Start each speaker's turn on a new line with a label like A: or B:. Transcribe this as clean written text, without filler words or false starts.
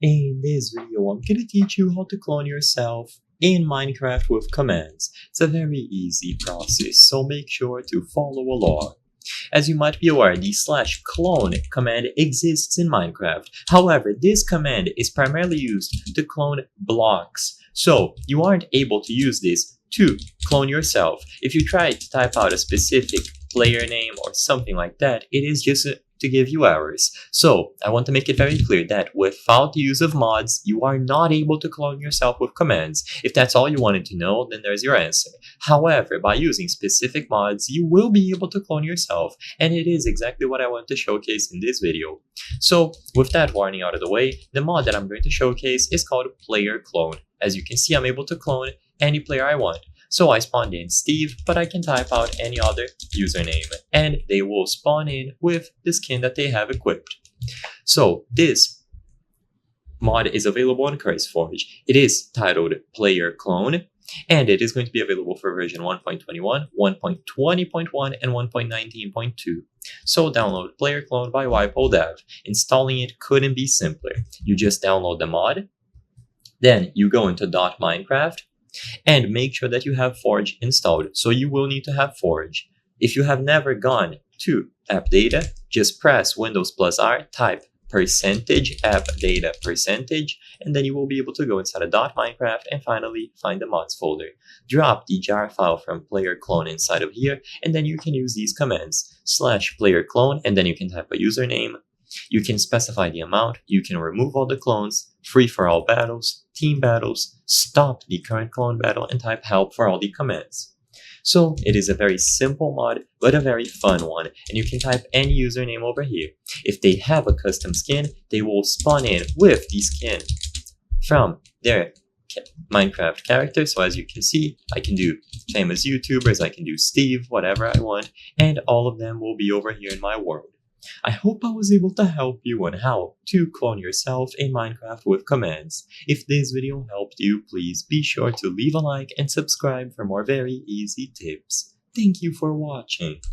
A: In this video, I'm gonna teach you how to clone yourself in Minecraft with commands. It's a very easy process, so make sure to follow along. As you might be aware, the /clone command exists in Minecraft. However, this command is primarily used to clone blocks, so you aren't able to use this to clone yourself. If you try to type out a specific player name or something like that, it is just to give you errors. So I want to make it very clear that without the use of mods, you are not able to clone yourself with commands. If that's all you wanted to know, then there's your answer. However, by using specific mods, you will be able to clone yourself, and it is exactly what I want to showcase in this video. So with that warning out of the way, the mod that I'm going to showcase is called Player Clone. As you can see, I'm able to clone any player I want. So I spawned in Steve, but I can type out any other username, and they will spawn in with the skin that they have equipped. So this mod is available on CurseForge. It is titled Player Clone, and it is going to be available for version 1.21, 1.20.1, and 1.19.2. So download Player Clone by YPoleDev. Installing it couldn't be simpler. You just download the mod, then you go into .minecraft, and make sure that you have Forge installed. So you will need to have Forge. If you have never gone to app data, just press Windows plus R, type %app data %, and then you will be able to go inside of .minecraft and finally find the mods folder. Drop the jar file from player clone inside of here, and then you can use these commands /player clone, and then you can type a username. You can specify the amount, you can remove all the clones, free for all battles, team battles, stop the current clone battle, and type help for all the commands. So it is a very simple mod, but a very fun one, and you can type any username over here. If they have a custom skin, they will spawn in with the skin from their Minecraft character. So as you can see, I can do famous YouTubers, I can do Steve, whatever I want, and all of them will be over here in my world. I hope I was able to help you on how to clone yourself in Minecraft with commands. If this video helped you, please be sure to leave a like and subscribe for more very easy tips. Thank you for watching.